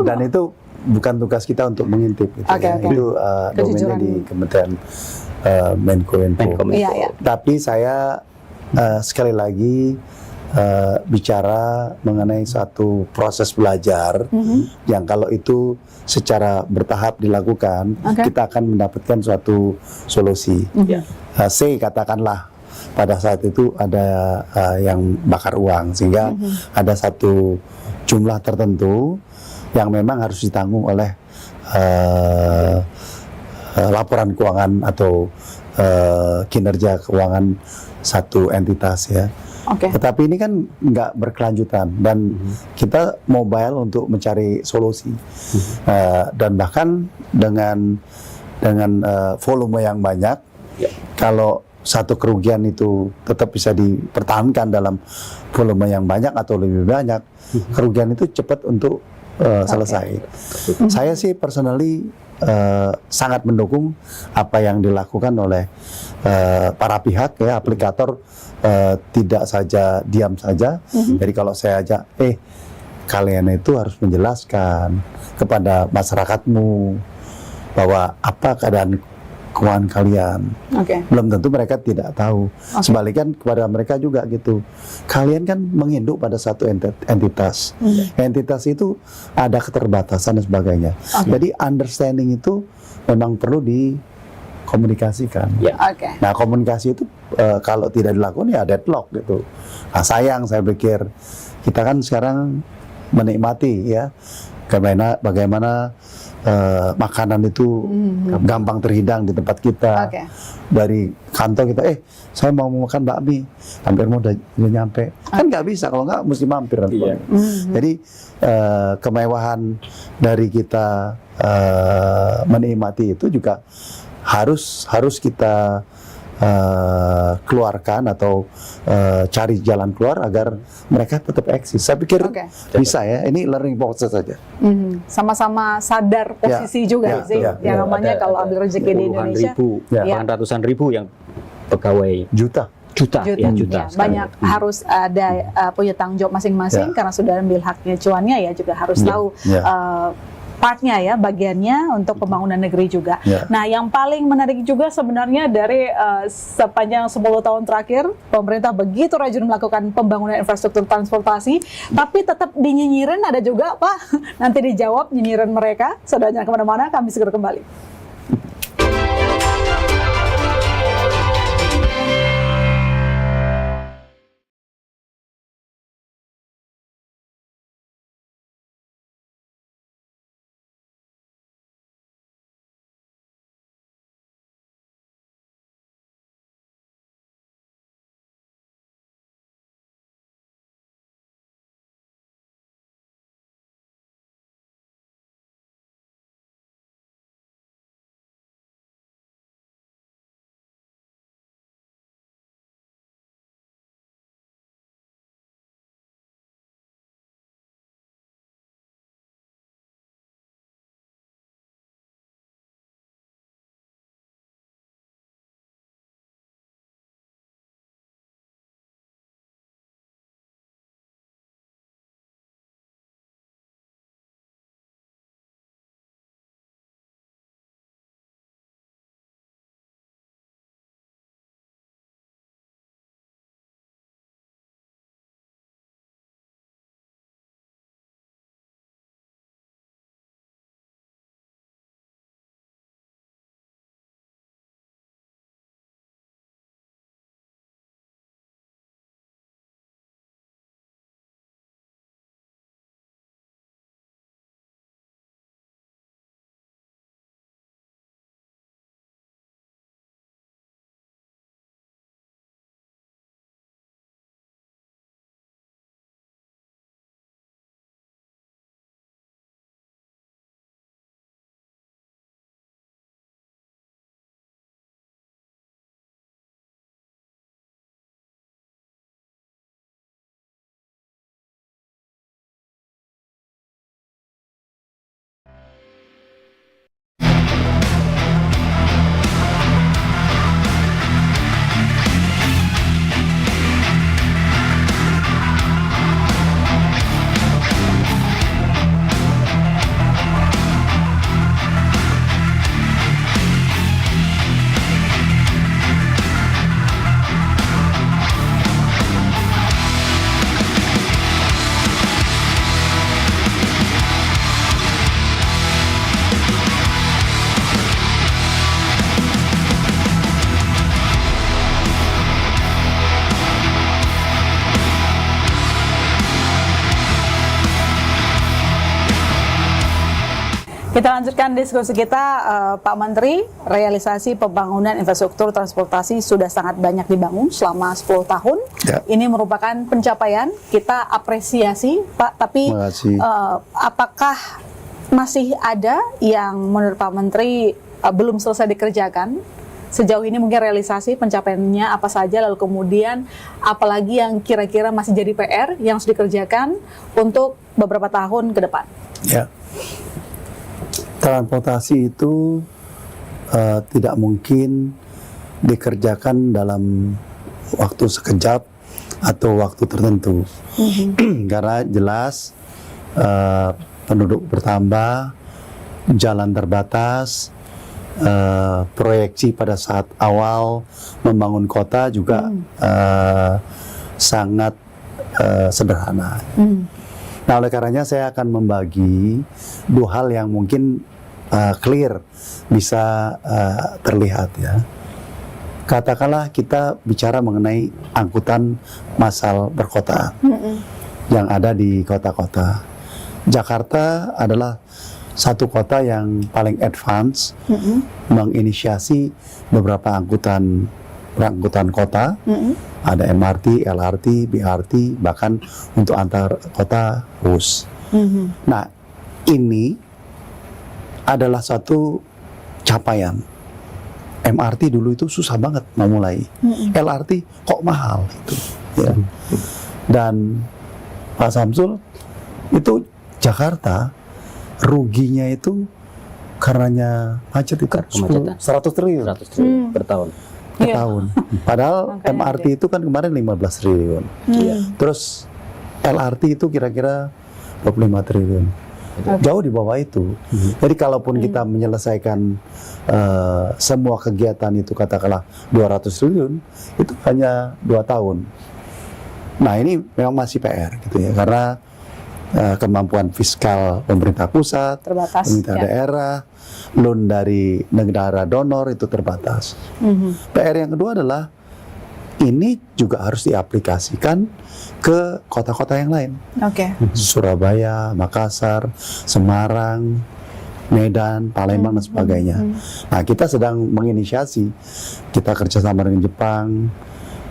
Dan itu bukan tugas kita untuk mengintip. Gitu, Itu domainnya di Kementerian Menko. Iya. Tapi saya sekali lagi bicara mengenai satu proses belajar yang kalau itu secara bertahap dilakukan, kita akan mendapatkan suatu solusi. C katakanlah pada saat itu ada yang bakar uang, sehingga ada satu jumlah tertentu yang memang harus ditanggung oleh laporan keuangan atau kinerja keuangan satu entitas ya. Tetapi ini kan nggak berkelanjutan dan kita mobile untuk mencari solusi dan bahkan dengan volume yang banyak, kalau satu kerugian itu tetap bisa dipertahankan dalam volume yang banyak atau lebih banyak, kerugian itu cepat untuk selesai. Saya sih personally sangat mendukung apa yang dilakukan oleh para pihak ya, aplikator tidak saja diam saja. Jadi kalau saya ajak, kalian itu harus menjelaskan kepada masyarakatmu bahwa apa keadaan keuangan kalian. Belum tentu mereka tidak tahu. Sebaliknya kepada mereka juga gitu. Kalian kan menginduk pada satu entitas. Entitas itu ada keterbatasan dan sebagainya. Jadi understanding itu memang perlu dikomunikasikan. Nah, komunikasi itu kalau tidak dilakukan ya deadlock gitu. Nah, sayang saya pikir kita kan sekarang menikmati ya bagaimana makanan itu gampang terhidang di tempat kita. Dari kantor kita, saya mau makan bakmi, hampir mau udah nyampe. Kan nggak bisa, kalau nggak mesti mampir. Jadi kemewahan dari kita menikmati itu juga harus kita keluarkan atau cari jalan keluar agar mereka tetap eksis. Saya pikir bisa ya, ini learning process saja. Sama-sama sadar posisi juga sih. Yang namanya kalau ambil rezeki di Indonesia, bahkan ratusan ribu yang pegawai, juta. Banyak harus ada punya tanggung jawab masing-masing karena sudah ambil haknya cuannya ya, juga harus tahu partnya ya, bagiannya untuk pembangunan negeri juga. Ya. Nah, yang paling menarik juga sebenarnya dari sepanjang 10 tahun terakhir, pemerintah begitu rajin melakukan pembangunan infrastruktur transportasi, tapi tetap dinyinyirin ada juga, Pak. Nanti dijawab nyinyiran mereka. Saudara jangan kemana-mana, kami segera kembali. Kita lanjutkan diskusi kita, Pak Menteri. Realisasi pembangunan infrastruktur transportasi sudah sangat banyak dibangun selama 10 tahun. Ya. Ini merupakan pencapaian, kita apresiasi, Pak. Tapi apakah masih ada yang menurut Pak Menteri belum selesai dikerjakan? Sejauh ini mungkin realisasi pencapaiannya apa saja, lalu kemudian apalagi yang kira-kira masih jadi PR yang harus dikerjakan untuk beberapa tahun ke depan? Ya. Transportasi itu tidak mungkin dikerjakan dalam waktu sekejap atau waktu tertentu. Karena jelas penduduk bertambah, jalan terbatas, proyeksi pada saat awal membangun kota juga sangat sederhana. Nah, oleh karenanya saya akan membagi dua hal yang mungkin clear, bisa terlihat ya. Katakanlah kita bicara mengenai angkutan massal perkotaan yang ada di kota-kota. Jakarta adalah satu kota yang paling advance menginisiasi beberapa angkutan kota. Ada MRT, LRT, BRT, bahkan untuk antar kota bus. Nah, ini adalah satu capaian. MRT dulu itu susah banget memulai. LRT kok mahal itu. Ya. Dan Pak Samsul, itu Jakarta ruginya itu karenanya macet itu 100 triliun. 100 triliun per tahun. Per tahun. Padahal MRT itu kan kemarin 15 triliun. Terus LRT itu kira-kira 25 triliun. Jauh di bawah itu. Jadi kalaupun kita menyelesaikan semua kegiatan itu katakanlah 200 triliun, itu hanya 2 tahun. Nah ini memang masih PR gitu ya, karena kemampuan fiskal pemerintah pusat, Terbatas, pemerintah ya. daerah, loan dari negara donor itu terbatas. PR yang kedua adalah ini juga harus diaplikasikan ke kota-kota yang lain. Oke. Surabaya, Makassar, Semarang, Medan, Palembang dan sebagainya. Nah, kita sedang menginisiasi, kita kerjasama dengan Jepang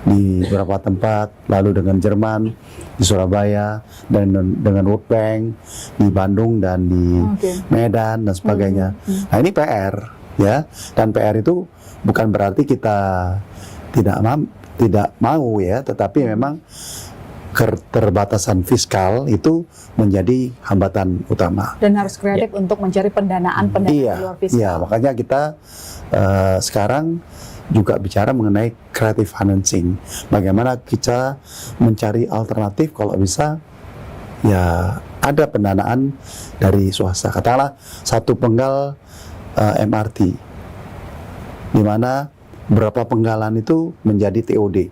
di beberapa tempat, lalu dengan Jerman di Surabaya, dan dengan World Bank di Bandung dan di Medan dan sebagainya. Nah, ini PR ya, dan PR itu bukan berarti kita tidak mau ya, tetapi memang keterbatasan fiskal itu menjadi hambatan utama. Dan harus kreatif untuk mencari pendanaan di luar fiskal. Iya, makanya kita sekarang juga bicara mengenai creative financing. Bagaimana kita mencari alternatif kalau bisa ya ada pendanaan dari swasta. Katakanlah satu penggal MRT, di mana berapa penggalan itu menjadi TOD,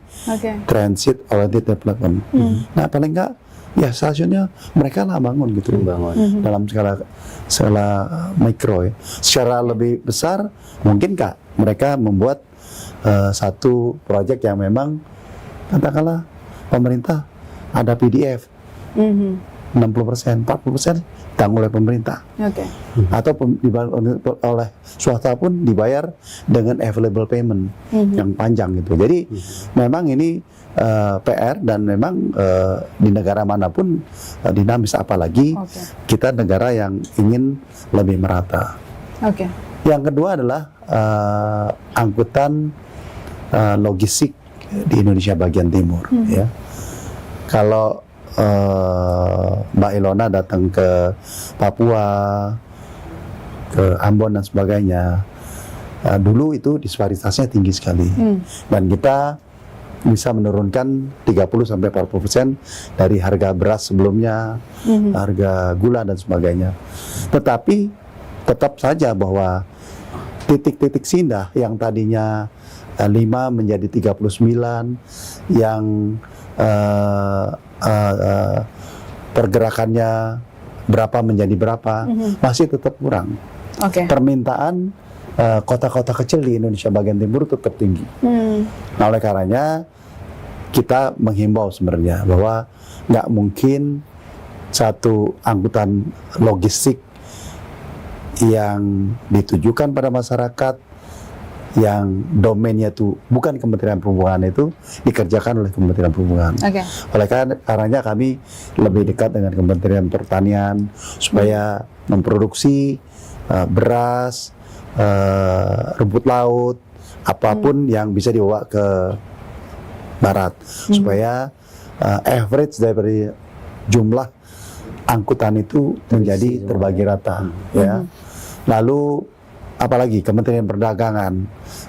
Transit Oriented Development. Nah paling enggak ya stasiunnya mereka lah bangun gitu, dalam skala mikro ya. Secara lebih besar mungkinkah mereka membuat satu proyek yang memang katakanlah pemerintah ada PDF 60%, 40% ditanggung oleh pemerintah, atau oleh swasta pun dibayar dengan available payment yang panjang gitu. Jadi memang ini PR, dan memang di negara manapun dinamis, apalagi kita negara yang ingin lebih merata. Yang kedua adalah angkutan logistik di Indonesia bagian timur. Ya, kalau Mbak Ilona datang ke Papua, ke Ambon dan sebagainya, dulu itu disparitasnya tinggi sekali, dan kita bisa menurunkan 30-40% dari harga beras sebelumnya, harga gula dan sebagainya. Tetapi tetap saja bahwa titik-titik sindah yang tadinya 5 menjadi 39, yang pergerakannya berapa menjadi berapa, masih tetap kurang. Permintaan kota-kota kecil di Indonesia bagian timur tetap tinggi. Nah, oleh karenanya kita menghimbau sebenarnya bahwa nggak mungkin satu angkutan logistik yang ditujukan pada masyarakat, yang domainnya itu bukan Kementerian Perhubungan, itu dikerjakan oleh Kementerian Perhubungan. Oleh karenanya kami lebih dekat dengan Kementerian Pertanian supaya memproduksi beras, rumput laut, apapun yang bisa dibawa ke barat, supaya average dari jumlah angkutan itu menjadi terbagi rata. Ya. Lalu apalagi Kementerian Perdagangan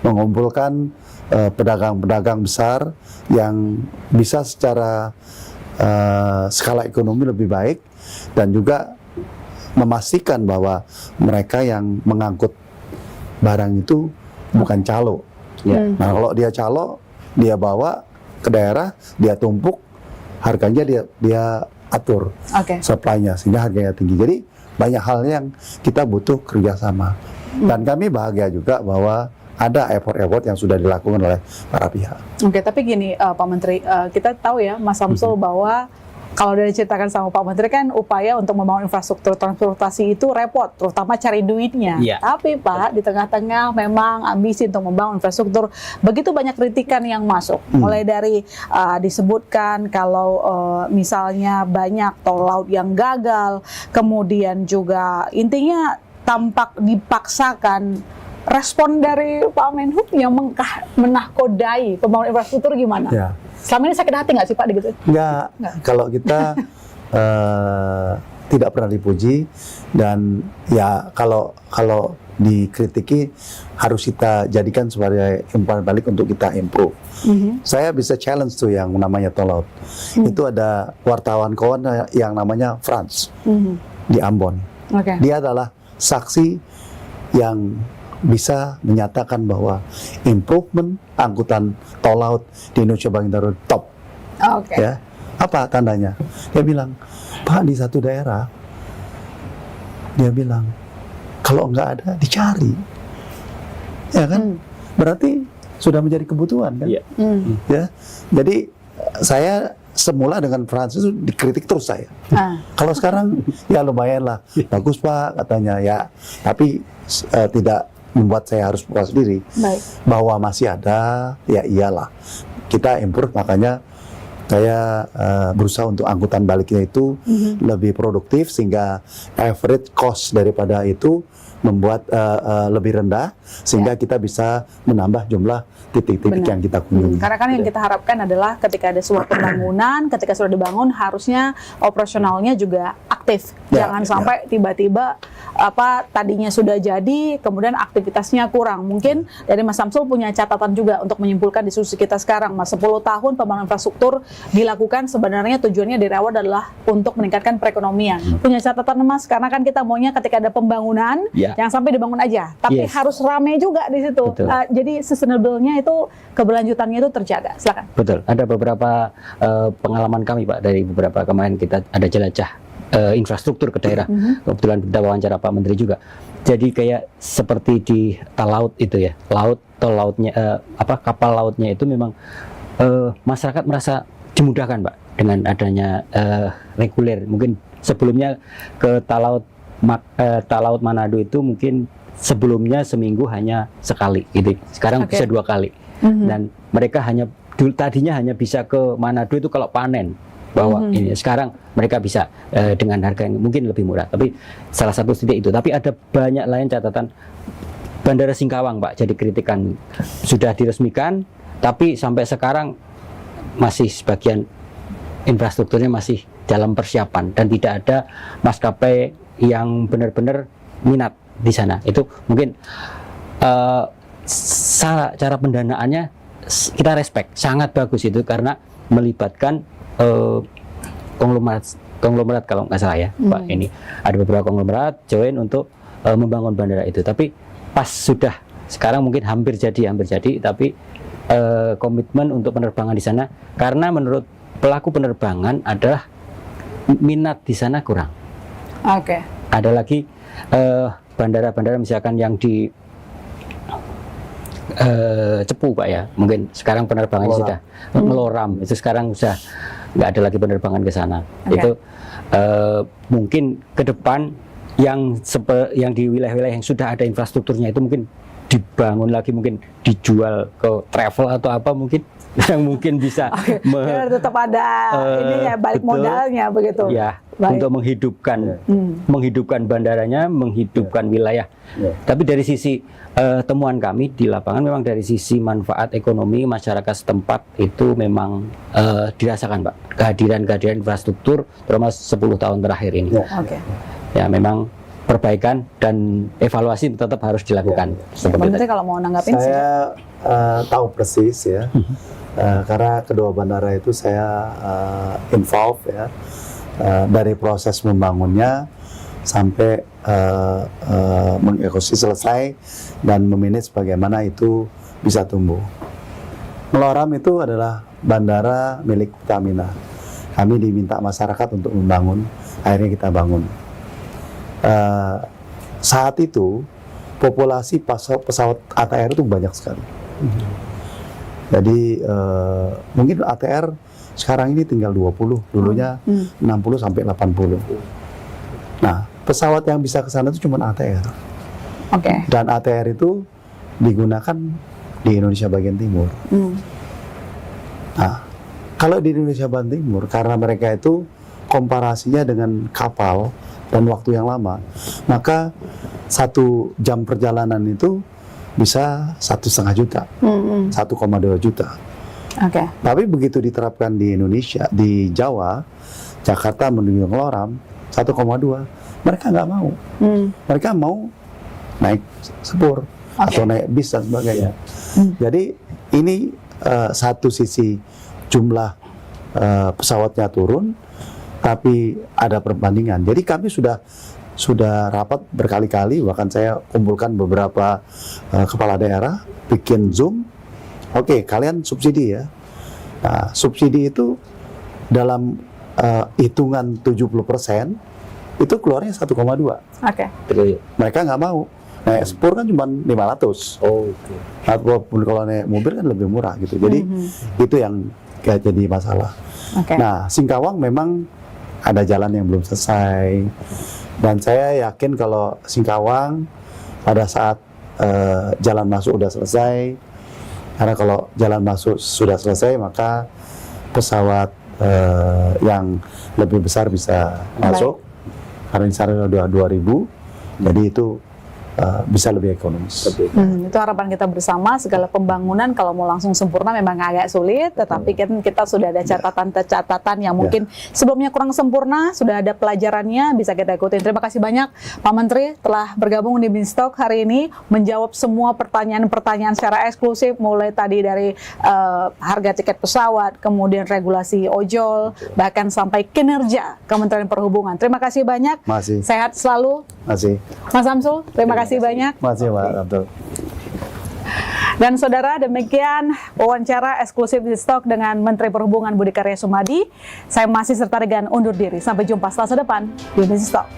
mengumpulkan pedagang-pedagang besar yang bisa secara skala ekonomi lebih baik, dan juga memastikan bahwa mereka yang mengangkut barang itu bukan calo. Nah, kalau dia calo, dia bawa ke daerah, dia tumpuk, harganya dia atur supply-nya sehingga harganya tinggi. Jadi banyak hal yang kita butuh kerjasama. Dan kami bahagia juga bahwa ada effort-effort yang sudah dilakukan oleh para pihak. Tapi gini Pak Menteri, kita tahu ya Mas Samsul bahwa kalau udah diceritakan sama Pak Menteri kan upaya untuk membangun infrastruktur transportasi itu repot, terutama cari duitnya. Tapi Pak, di tengah-tengah memang ambisi untuk membangun infrastruktur, begitu banyak kritikan yang masuk. Mulai dari disebutkan kalau misalnya banyak tol laut yang gagal, kemudian juga intinya tampak dipaksakan. Respon dari Pak Menhub yang menahkodai pembangunan infrastruktur gimana? Selama ini sakit hati nggak sih Pak gitu? Nggak. Kalau kita tidak pernah dipuji, dan ya kalau dikritiki harus kita jadikan sebagai umpan balik untuk kita improve. Saya bisa challenge tuh yang namanya tol laut. Itu ada wartawan kawan yang namanya Franz di Ambon. Oke. Dia adalah saksi yang bisa menyatakan bahwa improvement angkutan tol laut di Indonesia bagian timur top. Oke. Ya, apa tandanya? Dia bilang, Pak, di satu daerah, dia bilang kalau nggak ada dicari, ya kan? Berarti sudah menjadi kebutuhan kan? Iya. Ya, jadi saya semula dengan Francis itu dikritik terus saya. Kalau sekarang ya lumayan lah, bagus Pak katanya ya, tapi tidak membuat saya harus puas diri. Baik. Bahwa masih ada, ya iyalah kita improve, makanya saya berusaha untuk angkutan baliknya itu lebih produktif sehingga average cost daripada itu membuat lebih rendah sehingga kita bisa menambah jumlah titik-titik yang kita kunjungi. Karena kan yang kita harapkan adalah ketika ada sebuah pembangunan, ketika sudah dibangun harusnya operasionalnya juga aktif. Jangan sampai tiba-tiba tadinya sudah jadi, kemudian aktivitasnya kurang. Mungkin dari Mas Samsul punya catatan juga untuk menyimpulkan diskusi kita sekarang, Mas. 10 tahun pembangunan infrastruktur dilakukan, sebenarnya tujuannya dari awal adalah untuk meningkatkan perekonomian. Punya catatan, Mas? Karena kan kita maunya ketika ada pembangunan, jangan sampai dibangun aja, tapi harus rame juga di situ. Jadi sustainable-nya itu, keberlanjutannya itu terjaga. Silakan. Betul. Ada beberapa pengalaman kami, Pak, dari beberapa kemarin kita ada jelajah infrastruktur ke daerah. Kebetulan kita wawancara Pak Menteri juga. Jadi kayak seperti di tol laut itu ya, tol lautnya, kapal lautnya itu memang masyarakat merasa dimudahkan, Pak, dengan adanya reguler. Mungkin sebelumnya ke tol laut Manado itu mungkin sebelumnya seminggu hanya sekali, gitu. Sekarang bisa 2 kali. Dan mereka tadinya hanya bisa ke Manado itu kalau panen. Bahwa ini sekarang mereka bisa dengan harga yang mungkin lebih murah. Tapi salah satu titik itu. Tapi ada banyak lain catatan. Bandara Singkawang, Pak, jadi kritikan sudah diresmikan, tapi sampai sekarang masih sebagian infrastrukturnya masih dalam persiapan dan tidak ada maskapai yang benar-benar minat di sana. Itu mungkin cara pendanaannya kita respect, sangat bagus itu karena melibatkan konglomerat kalau nggak salah ya, Pak. Ini ada beberapa konglomerat join untuk membangun bandara itu. Tapi pas sudah sekarang mungkin hampir jadi, tapi komitmen untuk penerbangan di sana karena menurut pelaku penerbangan adalah minat di sana kurang. Oke. Ada lagi bandara-bandara misalkan yang di Cepu, Pak, ya, mungkin sekarang penerbangannya sudah Meloram, itu sekarang sudah nggak ada lagi penerbangan ke sana. Itu mungkin ke depan yang di wilayah-wilayah yang sudah ada infrastrukturnya itu mungkin dibangun lagi, mungkin dijual ke travel atau apa mungkin yang mungkin bisa biar tetap ada ininya, balik modalnya begitu. Ya, untuk menghidupkan bandaranya, menghidupkan wilayah. Tapi dari sisi temuan kami di lapangan memang dari sisi manfaat ekonomi masyarakat setempat itu memang dirasakan, Pak. Kehadiran infrastruktur terutama 10 tahun terakhir ini. Ya, memang perbaikan dan evaluasi tetap harus dilakukan. Menteri kalau mau nanggapin, saya tahu persis ya, karena kedua bandara itu saya involve ya, dari proses membangunnya sampai mengeksekusi selesai dan memanage bagaimana itu bisa tumbuh. Meloram itu adalah bandara milik Pertamina. Kami diminta masyarakat untuk membangun, akhirnya kita bangun. Saat itu populasi pesawat ATR itu banyak sekali. Jadi mungkin ATR sekarang ini tinggal 20, dulunya 60 sampai 80. Nah, pesawat yang bisa ke sana itu cuma ATR. Dan ATR itu digunakan di Indonesia bagian timur. Nah, kalau di Indonesia bagian timur, karena mereka itu komparasinya dengan kapal dan waktu yang lama, maka 1 jam perjalanan itu bisa 1,5 juta, 1,2 juta. Tapi begitu diterapkan di Indonesia, di Jawa, Jakarta menuju Meloram 1,2, mereka nggak mau. Mereka mau naik sepur atau naik bis dan sebagainya. Jadi ini satu sisi jumlah pesawatnya turun, tapi ada perbandingan. Jadi kami sudah sudah rapat berkali-kali, bahkan saya kumpulkan beberapa kepala daerah, bikin Zoom. Oke, kalian subsidi ya. Nah, subsidi itu dalam hitungan 70% itu keluarnya 1,2. Oke. Mereka nggak mau. Naik spur kan cuma 500. Ataupun kalau naik mobil kan lebih murah gitu. Jadi itu yang gak jadi masalah. Nah, Singkawang memang ada jalan yang belum selesai. Dan saya yakin kalau Singkawang pada saat jalan masuk udah selesai, karena kalau jalan masuk sudah selesai maka pesawat yang lebih besar bisa masuk. Karena di sana udah 2.000, jadi itu bisa lebih ekonomis. Itu harapan kita bersama. Segala pembangunan kalau mau langsung sempurna memang agak sulit, tetapi kan kita sudah ada catatan-catatan yang mungkin sebelumnya kurang sempurna, sudah ada pelajarannya, bisa kita ikutin. Terima kasih banyak Pak Menteri telah bergabung di Beanstalk hari ini, menjawab semua pertanyaan-pertanyaan secara eksklusif, mulai tadi dari harga tiket pesawat, kemudian regulasi ojol, bahkan sampai kinerja Kementerian Perhubungan. Terima kasih banyak. Masih. Sehat selalu. Masih. Mas Samsul, terima kasih banyak. Masih, Pak Abdul. Dan saudara, demikian wawancara eksklusif di Stok dengan Menteri Perhubungan Budi Karya Sumadi. Saya masih serta dengan undur diri. Sampai jumpa Selasa depan di Stok.